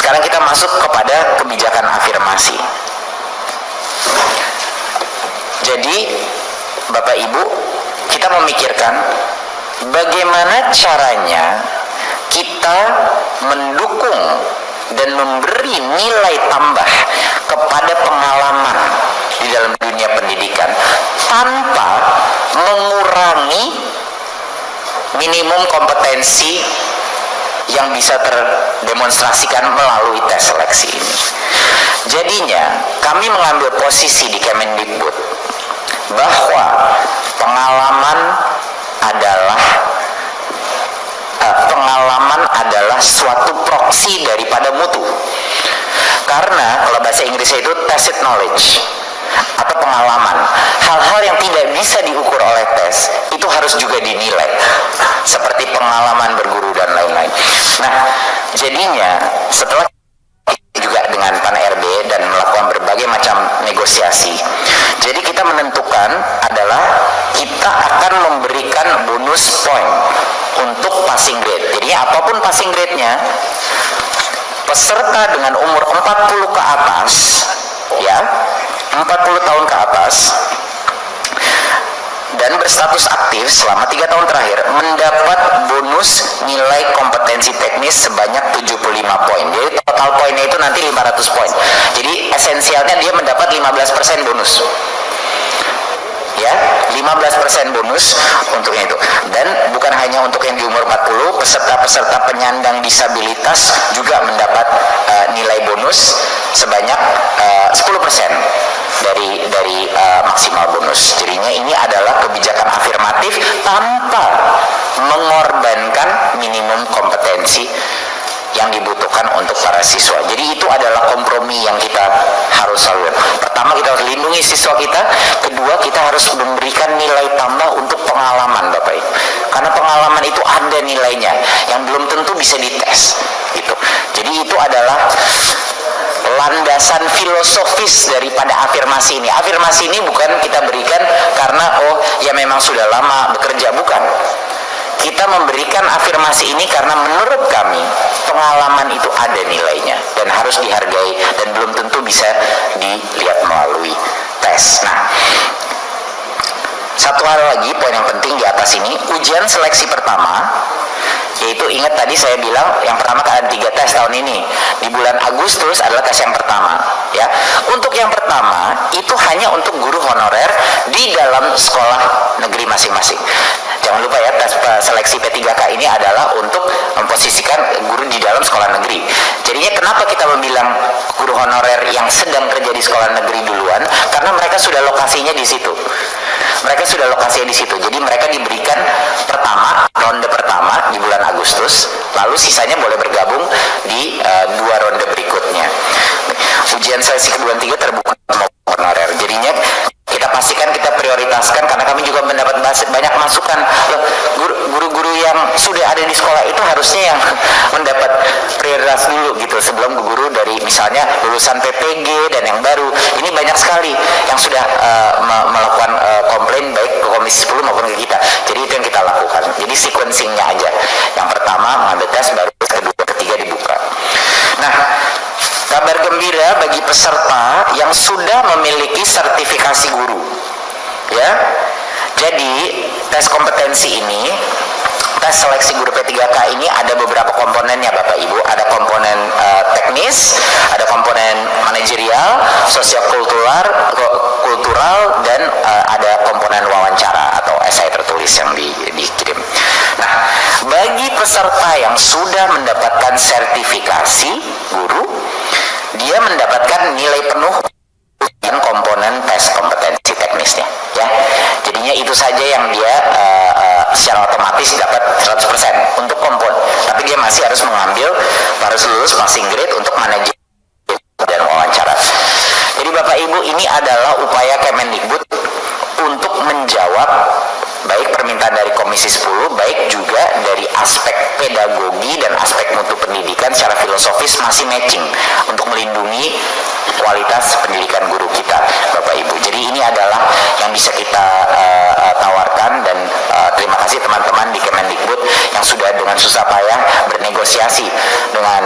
Sekarang kita masuk kepada kebijakan afirmasi. Jadi Bapak Ibu, kita memikirkan bagaimana caranya kita mendukung dan memberi nilai tambah kepada pengalaman di dalam dunia pendidikan tanpa mengurangi minimum kompetensi yang bisa terdemonstrasikan melalui tes seleksi ini. Jadinya kami mengambil posisi di Kemendikbud bahwa pengalaman adalah suatu proksi daripada mutu. Karena kalau bahasa Inggrisnya itu tacit knowledge atau pengalaman. Hal-hal yang tidak bisa diukur oleh tes itu harus juga dinilai, seperti pengalaman berguru dan lain-lain. Nah, jadinya setelah juga dengan Pan RB dan melakukan berbagai macam negosiasi, jadi kita menentukan adalah kita akan memberikan bonus point untuk passing grade. Jadi apapun passing grade-nya, peserta dengan umur 40 ke atas, ya, 40 tahun ke atas dan berstatus aktif selama 3 tahun terakhir mendapat bonus nilai kompetensi teknis sebanyak 75 poin. Jadi total poinnya itu nanti 500 poin. Jadi esensialnya dia mendapat 15% bonus. Ya, 15% bonus untuk itu. Dan bukan hanya untuk yang di umur 40, peserta-peserta penyandang disabilitas juga mendapat nilai bonus sebanyak 10% dari maksimal bonus. Jadinya ini adalah kebijakan afirmatif tanpa mengorbankan minimum kompetensi yang dibutuhkan untuk para siswa. Jadi itu adalah kompromi yang kita harus lakukan. Pertama, kita harus lindungi siswa kita. Kedua, kita harus memberikan nilai tambah untuk pengalaman, Bapak Ibu. Karena pengalaman itu ada nilainya yang belum tentu bisa dites. Gitu. Jadi itu adalah landasan filosofis daripada afirmasi ini. Afirmasi ini bukan kita berikan karena ya memang sudah lama bekerja, bukan. Kita memberikan afirmasi ini karena menurut kami pengalaman itu ada nilainya dan harus dihargai dan belum tentu bisa dilihat melalui tes. Nah, satu hal lagi, poin yang penting di atas ini, ujian seleksi pertama, yaitu ingat tadi saya bilang yang pertama ada 3 tes tahun ini. Di bulan Agustus adalah tes yang pertama, ya. Untuk yang pertama itu hanya untuk guru honorer di dalam sekolah negeri masing-masing. Jangan lupa ya, tes seleksi P3K ini adalah untuk memposisikan guru di dalam sekolah negeri. Jadinya kenapa kita bilang guru honorer yang sedang kerja di sekolah negeri duluan? Karena mereka sudah lokasinya di situ. Jadi mereka diberikan ronde pertama di bulan Agustus, lalu sisanya boleh bergabung di 2 ronde berikutnya. Ujian seleksi ke bulan 3 terbuka honorer. Jadinya kita pastikan kita prioritaskan karena kami juga mendapat banyak masukan. Guru-guru yang sudah ada di sekolah itu harusnya yang mendapat prioritas dulu gitu sebelum guru dari misalnya lulusan PPG dan yang baru. Ini banyak sekali yang sudah melakukan komplain baik ke Komisi 10 maupun ke kita. Jadi itu yang kita lakukan. Jadi sequencingnya aja. Yang pertama mengambil tes, baru kedua, ketiga dibuka. Nah, kabar gembira bagi peserta yang sudah memiliki sertifikasi guru, ya. Jadi tes kompetensi ini, tes seleksi guru P3K ini ada beberapa komponennya, Bapak Ibu. Ada komponen teknis, ada komponen manajerial, sosiokultural, dan ada komponen wawancara atau esai tertulis yang dikirim. Nah, bagi peserta yang sudah mendapatkan sertifikasi guru, dia mendapatkan nilai penuh dan komponen tes kompetensi teknisnya, ya. Jadinya itu saja yang dia secara otomatis dapat 100% untuk kompon. Tapi dia masih harus lulus passing grade untuk manajemen dan wawancara. Jadi Bapak Ibu, ini adalah upaya Kemendikbud untuk menjawab baik permintaan dari Komisi 10, baik juga dari aspek pedagogi dan aspek mutu pendidikan secara filosofis masih matching untuk melindungi kualitas pendidikan guru kita, Bapak Ibu. Jadi ini adalah yang bisa kita tawarkan dan terima kasih teman-teman di Kemendikbud yang sudah dengan susah payah bernegosiasi dengan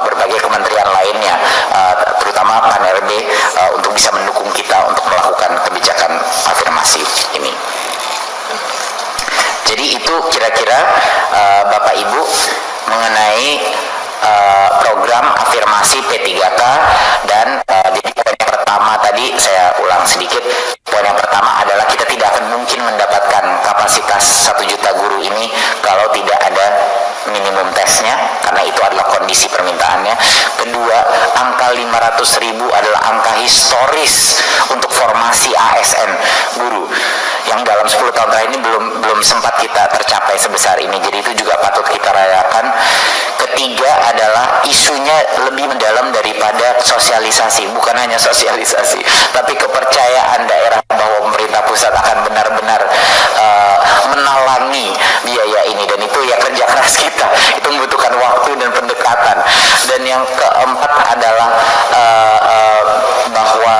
berbagai kementerian Bapak Ibu mengenai program afirmasi P3K dan jadi poin yang pertama tadi saya ulang sedikit. Poin yang pertama adalah kita tidak akan mungkin mendapatkan kapasitas 1 juta guru ini kalau tidak ada minimum tesnya, karena itu adalah kondisi permintaannya. Kedua, angka 500.000 adalah angka historis untuk formasi ASN guru yang dalam 10 tahun terakhir ini belum sempat kita tercapai sebesar ini. Jadi itu juga patut kita rayakan. Ketiga adalah isunya lebih mendalam daripada sosialisasi, bukan hanya sosialisasi, tapi kepercayaan daerah bahwa pemerintah pusat akan benar-benar menalangi biaya ini, dan itu ya kerja keras kita. Itu membutuhkan waktu dan pendekatan. Dan yang keempat adalah bahwa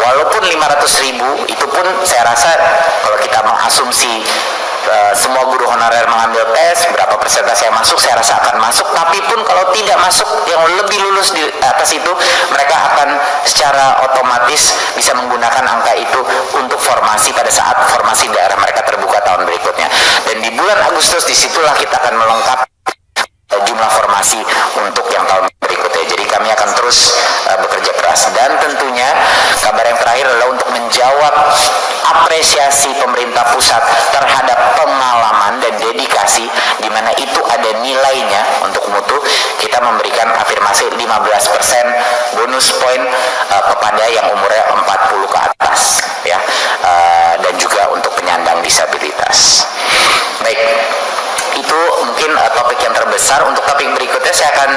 walaupun 500.000 itu pun saya rasa kalau kita mengasumsi semua guru honorer mengambil tes, berapa persentase yang masuk, saya rasa akan masuk. Tapi pun kalau tidak masuk, yang lebih lulus di atas itu, mereka akan secara otomatis bisa menggunakan angka itu untuk formasi pada saat formasi daerah mereka terbuka tahun berikutnya. Dan di bulan Agustus disitulah kita akan melengkapi jumlah formasi untuk yang tahun berikutnya. Jadi kami akan terus bekerja keras, dan tentunya kabar yang terakhir adalah untuk menjawab apresiasi pemerintah pusat terhadap pengalaman dan dedikasi, di mana itu ada nilainya untuk mutu. Kita memberikan afirmasi 15% bonus poin kepada yang umurnya 40 ke atas, ya, dan juga untuk penyandang disabilitas. Baik, itu mungkin topik yang terbesar. Untuk topik berikutnya saya akan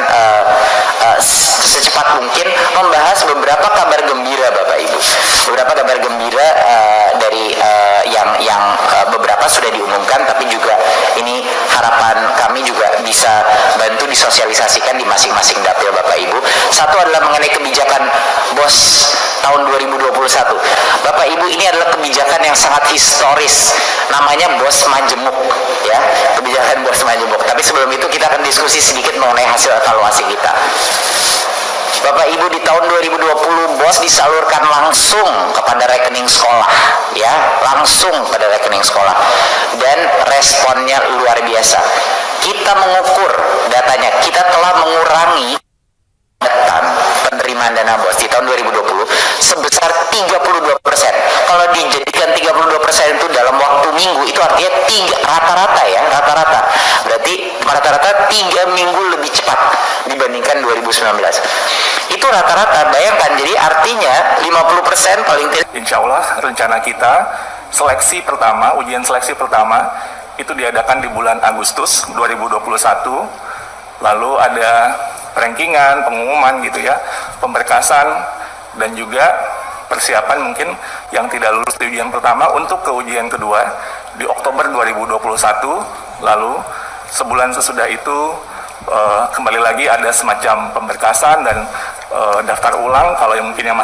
secepat mungkin membahas beberapa kabar gembira Bapak Ibu. Beberapa kabar gembira dari yang beberapa sudah diumumkan, tapi juga ini harapan kami juga bisa bantu disosialisasikan di masing-masing dapil Bapak Ibu. Satu adalah mengenai kebijakan BOS tahun 2021. Bapak Ibu, ini adalah kebijakan yang sangat historis, namanya BOS Majemuk, ya, kebijakan BOS Majemuk. Tapi sebelum itu kita akan diskusi sedikit mengenai hasil evaluasi kita. Bapak Ibu, di tahun 2020 BOS disalurkan langsung kepada rekening sekolah, ya, langsung pada rekening sekolah, dan responnya luar biasa. Kita mengukur datanya, kita telah mengurangi penerimaan dana BOS di tahun 2020 sebesar 32%. Kalau dijadikan 32% itu dalam waktu minggu, itu artinya rata-rata, ya, rata-rata. Berarti rata-rata 3 minggu lebih cepat dibandingkan 2019. Itu rata-rata, bayangkan. Jadi artinya 50% paling tidak. Insya Allah rencana kita seleksi pertama, ujian seleksi pertama itu diadakan di bulan Agustus 2021. Lalu ada rankingan, pengumuman gitu ya, pemberkasan, dan juga persiapan mungkin yang tidak lulus di ujian pertama untuk ke ujian kedua di Oktober 2021. Lalu sebulan sesudah itu kembali lagi ada semacam pemberkasan dan daftar ulang kalau yang mungkin yang masih